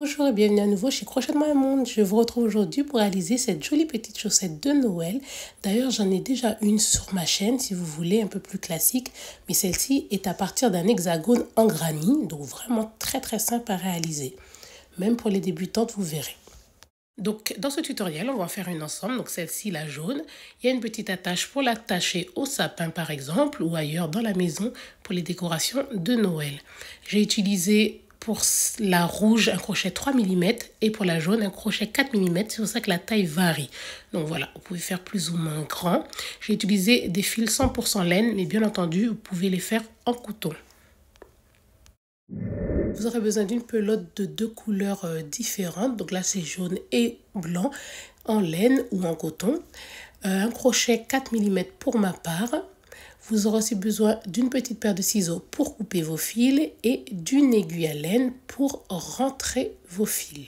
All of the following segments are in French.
Bonjour et bienvenue à nouveau chez Crochet de Monde. Je vous retrouve aujourd'hui pour réaliser cette jolie petite chaussette de Noël. D'ailleurs, j'en ai déjà une sur ma chaîne si vous voulez, un peu plus classique. Mais celle-ci est à partir d'un hexagone en granit, donc vraiment très simple à réaliser. Même pour les débutantes, vous verrez. Donc dans ce tutoriel, on va faire une ensemble, donc celle-ci la jaune. Il y a une petite attache pour l'attacher au sapin par exemple ou ailleurs dans la maison pour les décorations de Noël. J'ai utilisé pour la rouge un crochet 3 mm et pour la jaune un crochet 4 mm, c'est pour ça que la taille varie. Donc voilà, vous pouvez faire plus ou moins grand. J'ai utilisé des fils 100% laine, mais bien entendu, vous pouvez les faire en coton. Vous aurez besoin d'une pelote de deux couleurs différentes. Donc là, c'est jaune et blanc en laine ou en coton. Un crochet 4 mm pour ma part. Vous aurez aussi besoin d'une petite paire de ciseaux pour couper vos fils et d'une aiguille à laine pour rentrer vos fils.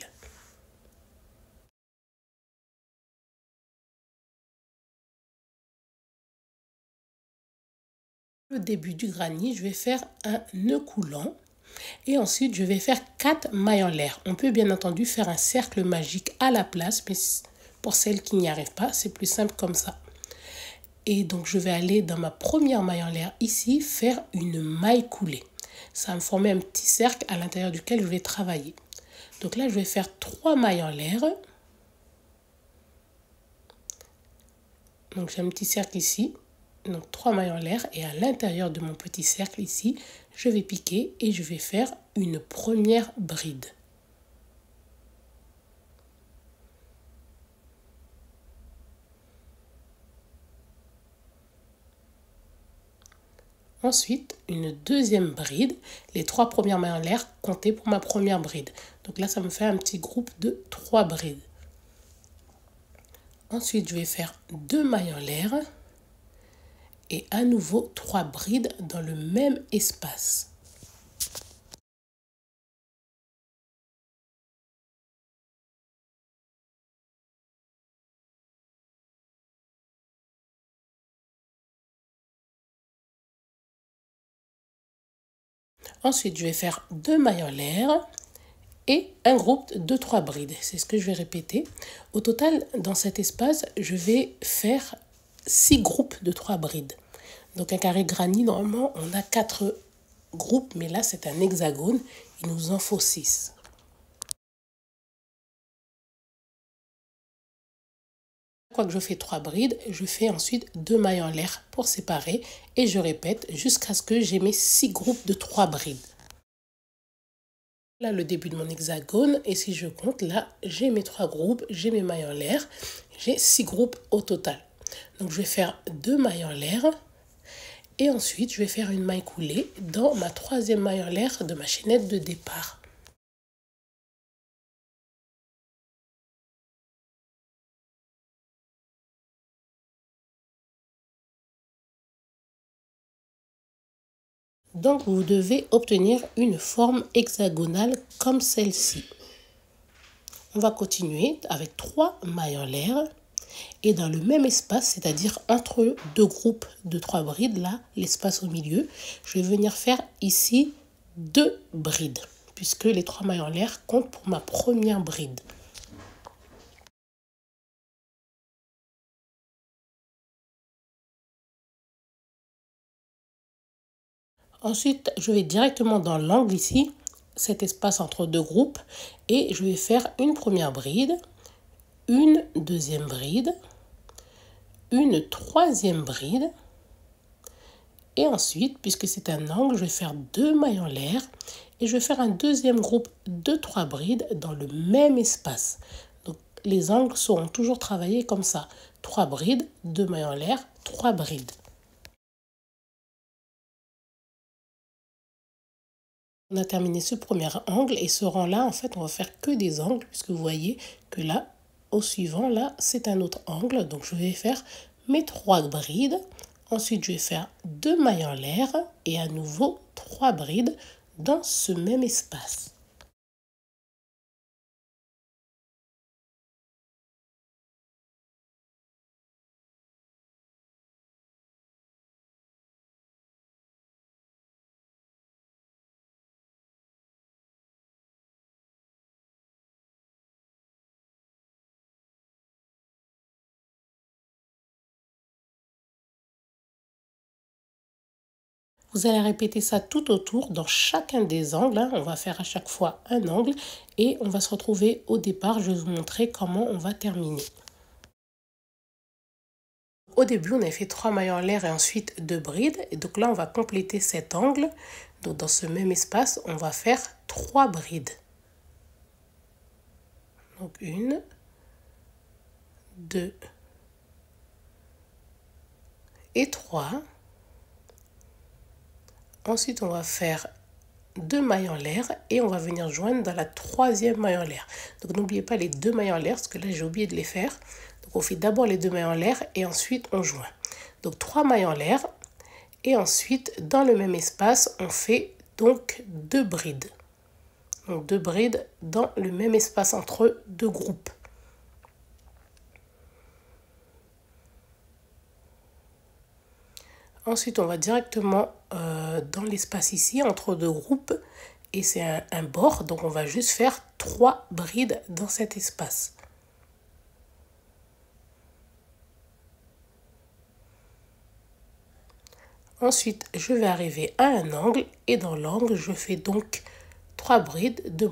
Au début du granit, je vais faire un nœud coulant. Et ensuite, je vais faire 4 mailles en l'air. On peut bien entendu faire un cercle magique à la place, mais pour celles qui n'y arrivent pas, c'est plus simple comme ça. Et donc, je vais aller dans ma première maille en l'air ici, faire une maille coulée. Ça va me former un petit cercle à l'intérieur duquel je vais travailler. Donc là, je vais faire 3 mailles en l'air. Donc, j'ai un petit cercle ici. Donc 3 mailles en l'air et à l'intérieur de mon petit cercle ici, je vais piquer et je vais faire une première bride. Ensuite, une deuxième bride. Les 3 premières mailles en l'air, comptez pour ma première bride. Donc là, ça me fait un petit groupe de 3 brides. Ensuite, je vais faire 2 mailles en l'air et à nouveau 3 brides dans le même espace. Ensuite, je vais faire 2 mailles en l'air et un groupe de 3 brides. C'est ce que je vais répéter. Au total, dans cet espace, je vais faire 6 groupes de 3 brides. Donc un carré granit, normalement, on a 4 groupes, mais là, c'est un hexagone. Il nous en faut 6. Une fois que je fais 3 brides, je fais ensuite 2 mailles en l'air pour séparer et je répète jusqu'à ce que j'ai mes 6 groupes de 3 brides. Là, le début de mon hexagone, et si je compte, là, j'ai mes 3 groupes, j'ai mes mailles en l'air, j'ai 6 groupes au total. Donc, je vais faire 2 mailles en l'air, et ensuite, je vais faire une maille coulée dans ma troisième maille en l'air de ma chaînette de départ. Donc, vous devez obtenir une forme hexagonale comme celle-ci. On va continuer avec 3 mailles en l'air. Et dans le même espace, c'est-à-dire entre deux groupes de 3 brides, là, l'espace au milieu, je vais venir faire ici 2 brides, puisque les 3 mailles en l'air comptent pour ma première bride. Ensuite, je vais directement dans l'angle ici, cet espace entre deux groupes, et je vais faire une première bride, une deuxième bride, une troisième bride, et ensuite, puisque c'est un angle, je vais faire 2 mailles en l'air et je vais faire un deuxième groupe de 3 brides dans le même espace. Donc les angles seront toujours travaillés comme ça. 3 brides, 2 mailles en l'air, 3 brides. On a terminé ce premier angle et ce rang-là, en fait, on va faire que des angles puisque vous voyez que là, au suivant, là, c'est un autre angle. Donc je vais faire mes 3 brides. Ensuite, je vais faire 2 mailles en l'air et à nouveau 3 brides dans ce même espace. Vous allez répéter ça tout autour dans chacun des angles. On va faire à chaque fois un angle et on va se retrouver au départ. Je vais vous montrer comment on va terminer. Au début, on a fait 3 mailles en l'air et ensuite 2 brides. Et donc là, on va compléter cet angle. Donc dans ce même espace, on va faire 3 brides. Donc 1, 2 et 3. Ensuite, on va faire 2 mailles en l'air et on va venir joindre dans la 3e maille en l'air. Donc n'oubliez pas les 2 mailles en l'air parce que là j'ai oublié de les faire. Donc on fait d'abord les 2 mailles en l'air et ensuite on joint. Donc 3 mailles en l'air et ensuite dans le même espace on fait donc 2 brides. Donc 2 brides dans le même espace entre 2 groupes. Ensuite, on va directement dans l'espace ici, entre 2 groupes. Et c'est un bord, donc on va juste faire 3 brides dans cet espace. Ensuite, je vais arriver à un angle. Et dans l'angle, je fais donc 3 brides, 2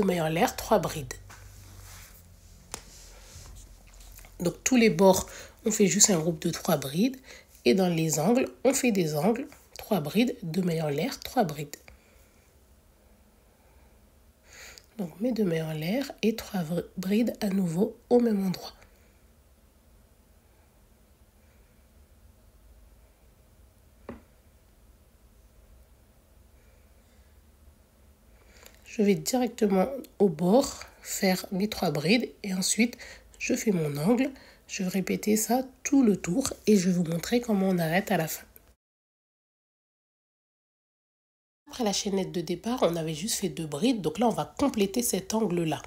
mailles en l'air, 3 brides. Donc tous les bords, on fait juste un groupe de 3 brides. Et dans les angles, on fait des angles, 3 brides, 2 mailles en l'air, 3 brides. Donc mes 2 mailles en l'air et 3 brides à nouveau au même endroit. Je vais directement au bord faire mes 3 brides et ensuite je fais mon angle. Je vais répéter ça tout le tour et je vais vous montrer comment on arrête à la fin. Après la chaînette de départ, on avait juste fait 2 brides. Donc là, on va compléter cet angle-là.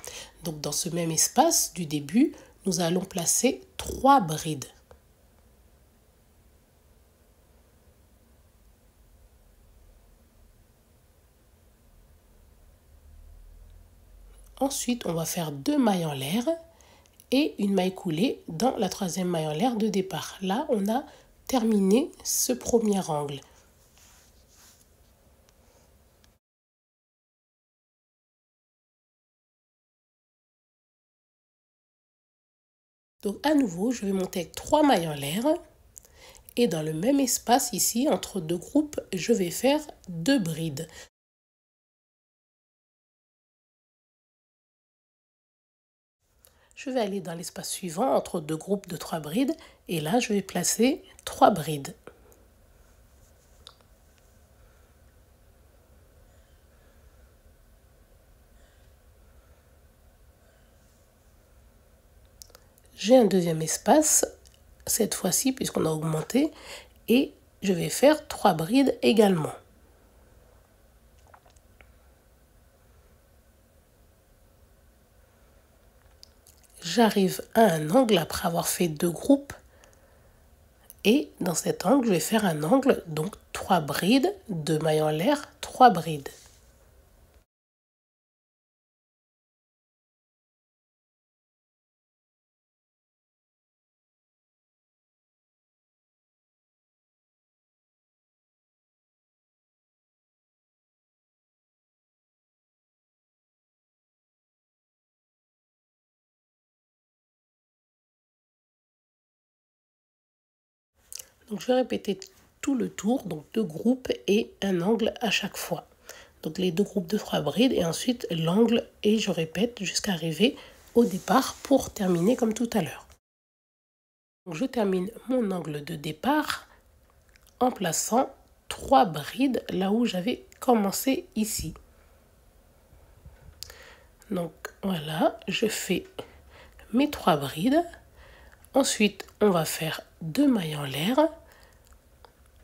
Donc dans ce même espace du début, nous allons placer 3 brides. Ensuite, on va faire 2 mailles en l'air et une maille coulée dans la 3e maille en l'air de départ. Là, on a terminé ce premier angle. Donc à nouveau, je vais monter avec 3 mailles en l'air. Et dans le même espace ici, entre 2 groupes, je vais faire 2 brides. Je vais aller dans l'espace suivant, entre 2 groupes de 3 brides. Et là, je vais placer 3 brides. J'ai un deuxième espace, cette fois-ci, puisqu'on a augmenté. Et je vais faire 3 brides également. J'arrive à un angle après avoir fait 2 groupes. Et dans cet angle, je vais faire un angle, donc 3 brides, 2 mailles en l'air, 3 brides. Donc je vais répéter tout le tour, donc 2 groupes et un angle à chaque fois. Donc les 2 groupes de 3 brides et ensuite l'angle et je répète jusqu'à arriver au départ pour terminer comme tout à l'heure. Donc je termine mon angle de départ en plaçant 3 brides là où j'avais commencé ici. Donc voilà, je fais mes 3 brides. Ensuite, on va faire 2 mailles en l'air.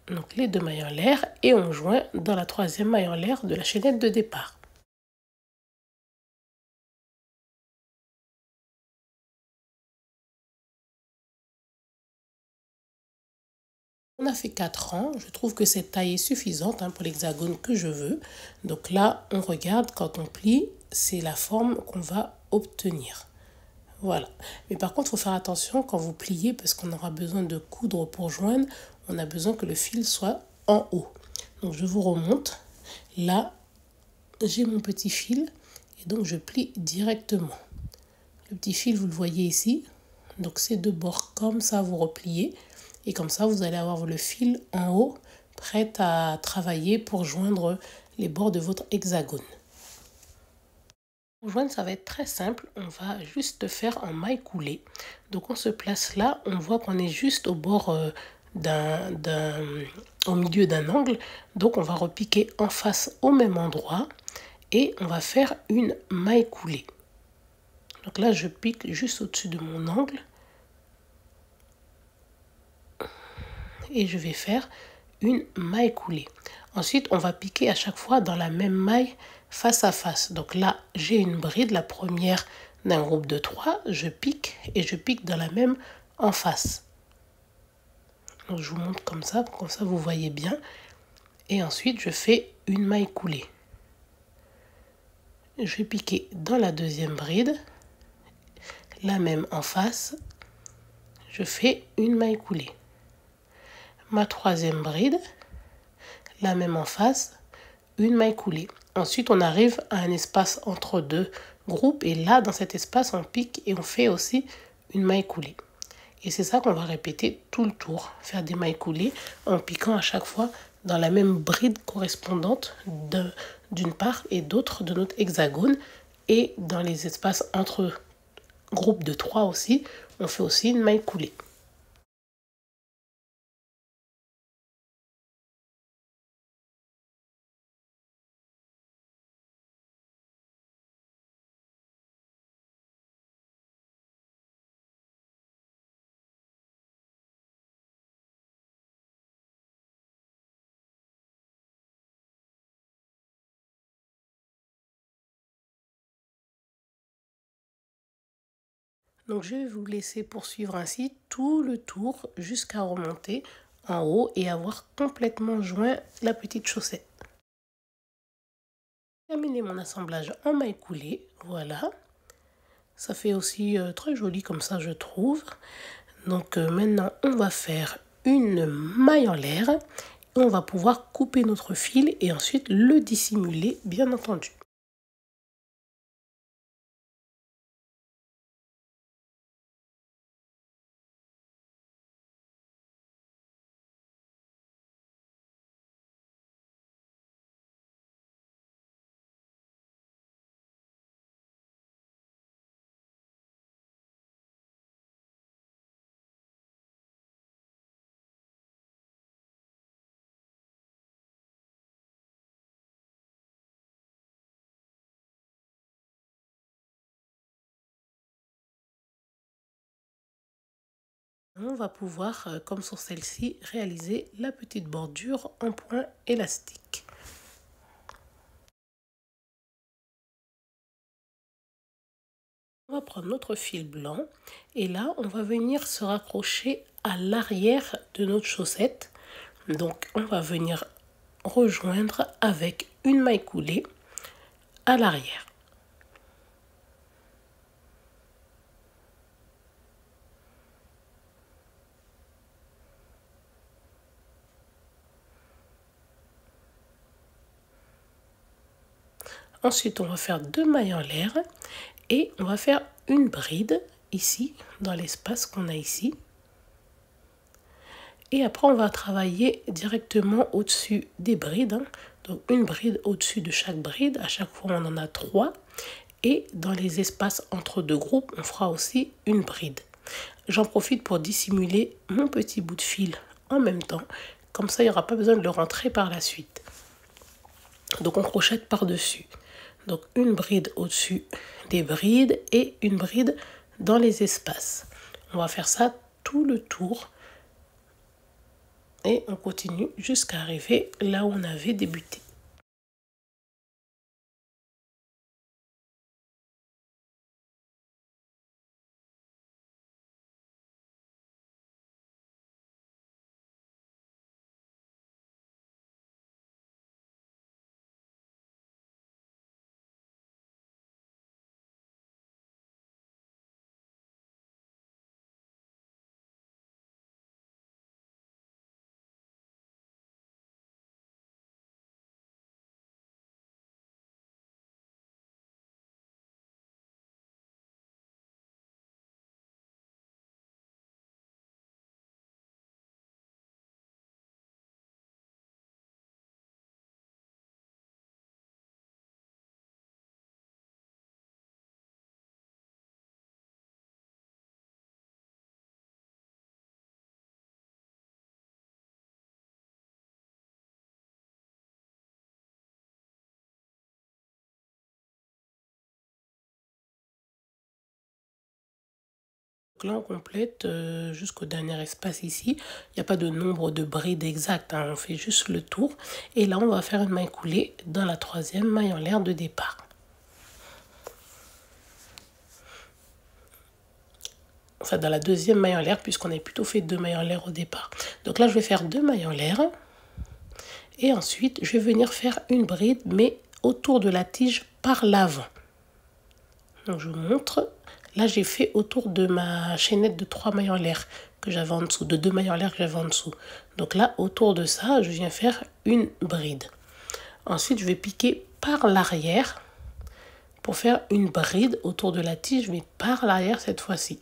Donc les 2 mailles en l'air et on joint dans la 3e maille en l'air de la chaînette de départ. On a fait 4 rangs, je trouve que cette taille est suffisante pour l'hexagone que je veux. Donc là, on regarde quand on plie, c'est la forme qu'on va obtenir. Voilà. Mais par contre, il faut faire attention quand vous pliez parce qu'on aura besoin de coudre pour joindre. On a besoin que le fil soit en haut. Donc je vous remonte. Là, j'ai mon petit fil et donc je plie directement. Le petit fil, vous le voyez ici. Donc ces deux bords comme ça, vous repliez. Et comme ça, vous allez avoir le fil en haut, prêt à travailler pour joindre les bords de votre hexagone. Pour joindre, ça va être très simple. On va juste faire en maille coulée. Donc on se place là. On voit qu'on est juste au bord au milieu d'un angle. Donc on va repiquer en face au même endroit. Et on va faire une maille coulée. Donc là, je pique juste au-dessus de mon angle. Et je vais faire une maille coulée. Ensuite, on va piquer à chaque fois dans la même maille face à face. Donc là, j'ai une bride, la première d'un groupe de 3. Je pique et je pique dans la même en face. Donc je vous montre comme ça vous voyez bien. Et ensuite, je fais une maille coulée. Je vais piquer dans la deuxième bride, la même en face. Je fais une maille coulée. Ma troisième bride, la même en face, une maille coulée. Ensuite, on arrive à un espace entre deux groupes et là, dans cet espace, on pique et on fait aussi une maille coulée. Et c'est ça qu'on va répéter tout le tour, faire des mailles coulées en piquant à chaque fois dans la même bride correspondante d'une part et d'autre de notre hexagone. Et dans les espaces entre groupes de 3 aussi, on fait aussi une maille coulée. Donc je vais vous laisser poursuivre ainsi tout le tour jusqu'à remonter en haut et avoir complètement joint la petite chaussette. Terminé mon assemblage en maille coulée, voilà. Ça fait aussi très joli comme ça je trouve. Donc maintenant on va faire une maille en l'air et on va pouvoir couper notre fil et ensuite le dissimuler bien entendu. On va pouvoir, comme sur celle-ci, réaliser la petite bordure en point élastique. On va prendre notre fil blanc et là, on va venir se raccrocher à l'arrière de notre chaussette. Donc, on va venir rejoindre avec une maille coulée à l'arrière. Ensuite, on va faire deux mailles en l'air et on va faire une bride ici, dans l'espace qu'on a ici. Et après, on va travailler directement au-dessus des brides. Donc, une bride au-dessus de chaque bride. À chaque fois, on en a 3. Et dans les espaces entre deux groupes, on fera aussi une bride. J'en profite pour dissimuler mon petit bout de fil en même temps. Comme ça, il n'y aura pas besoin de le rentrer par la suite. Donc, on crochette par-dessus. Donc, une bride au-dessus des brides et une bride dans les espaces. On va faire ça tout le tour. Et on continue jusqu'à arriver là où on avait débuté. là, on complète jusqu'au dernier espace ici. Il n'y a pas de nombre de brides exact, hein, on fait juste le tour. Et là, on va faire une maille coulée dans la troisième maille en l'air de départ. Enfin, dans la deuxième maille en l'air, puisqu'on a plutôt fait 2 mailles en l'air au départ. Donc là, je vais faire 2 mailles en l'air. Et ensuite, je vais venir faire une bride, mais autour de la tige par l'avant. Donc, je vous montre. Là, j'ai fait autour de ma chaînette de 3 mailles en l'air que j'avais en dessous, de 2 mailles en l'air que j'avais en dessous. Donc là, autour de ça, je viens faire une bride. Ensuite, je vais piquer par l'arrière pour faire une bride autour de la tige, mais par l'arrière cette fois-ci.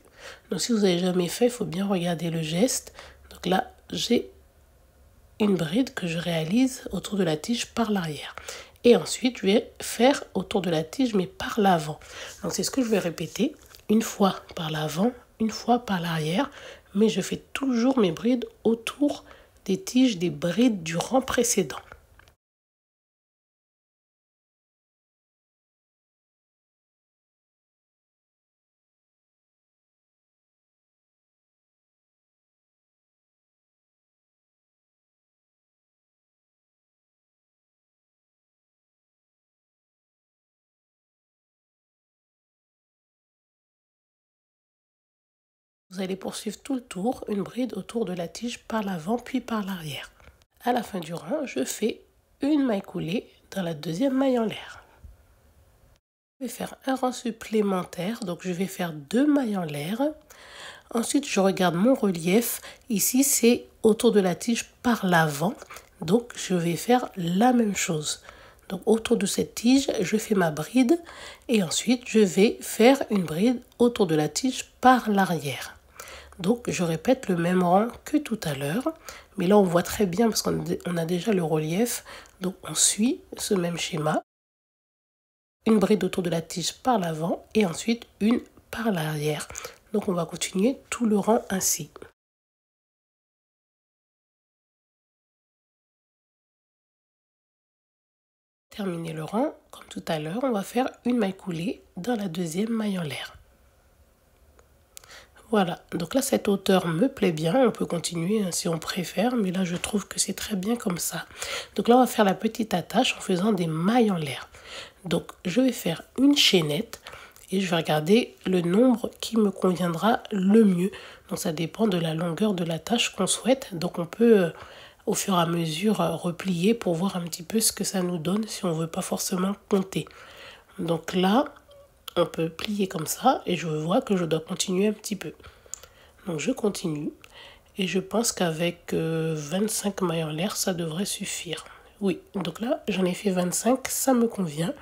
Donc, si vous n'avez jamais fait, il faut bien regarder le geste. Donc là, j'ai une bride que je réalise autour de la tige par l'arrière. Et ensuite, je vais faire autour de la tige, mais par l'avant. Donc, c'est ce que je vais répéter. Une fois par l'avant, une fois par l'arrière. Mais je fais toujours mes brides autour des tiges des brides du rang précédent. Vous allez poursuivre tout le tour, une bride autour de la tige par l'avant puis par l'arrière. À la fin du rang, je fais une maille coulée dans la deuxième maille en l'air. Je vais faire un rang supplémentaire, donc je vais faire 2 mailles en l'air. Ensuite, je regarde mon relief. Ici, c'est autour de la tige par l'avant, donc je vais faire la même chose. Donc autour de cette tige, je fais ma bride et ensuite je vais faire une bride autour de la tige par l'arrière. Donc je répète le même rang que tout à l'heure, mais là on voit très bien parce qu'on a déjà le relief, donc on suit ce même schéma. Une bride autour de la tige par l'avant et ensuite une par l'arrière. Donc on va continuer tout le rang ainsi. Terminer le rang, comme tout à l'heure, on va faire une maille coulée dans la deuxième maille en l'air. Voilà, donc là cette hauteur me plaît bien, on peut continuer hein, si on préfère, mais là je trouve que c'est très bien comme ça. Donc là on va faire la petite attache en faisant des mailles en l'air. Donc je vais faire une chaînette et je vais regarder le nombre qui me conviendra le mieux. Donc ça dépend de la longueur de la tâche qu'on souhaite, donc on peut au fur et à mesure replier pour voir un petit peu ce que ça nous donne si on ne veut pas forcément compter. Donc là, on peut plier comme ça et je vois que je dois continuer un petit peu. Donc je continue et je pense qu'avec 25 mailles en l'air, ça devrait suffire. Oui, donc là, j'en ai fait 25, ça me convient.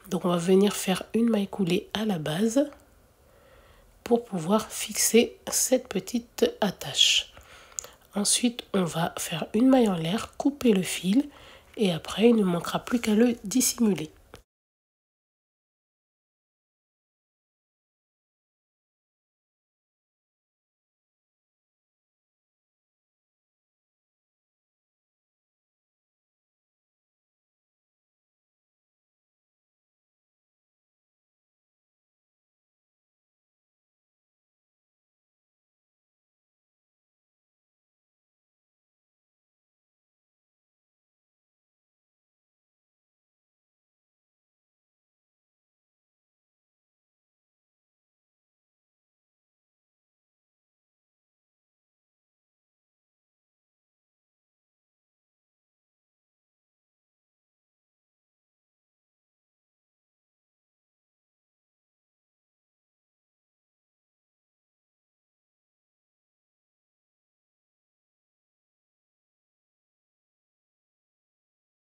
Donc on va venir faire une maille coulée à la base pour pouvoir fixer cette petite attache. Ensuite, on va faire une maille en l'air, couper le fil et après, il ne manquera plus qu'à le dissimuler.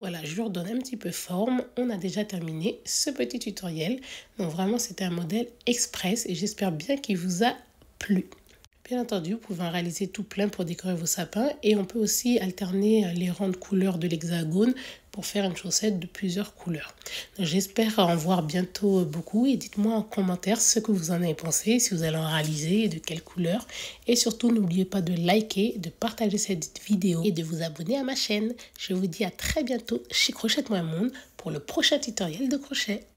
Voilà, je lui redonne un petit peu forme. On a déjà terminé ce petit tutoriel. Donc vraiment, c'était un modèle express et j'espère bien qu'il vous a plu. Bien entendu, vous pouvez en réaliser tout plein pour décorer vos sapins et on peut aussi alterner les rangs de couleurs de l'hexagone pour faire une chaussette de plusieurs couleurs. J'espère en voir bientôt beaucoup et dites-moi en commentaire ce que vous en avez pensé, si vous allez en réaliser et de quelle couleur. Et surtout, n'oubliez pas de liker, de partager cette vidéo et de vous abonner à ma chaîne. Je vous dis à très bientôt chez Crochet Moi Monde pour le prochain tutoriel de crochet.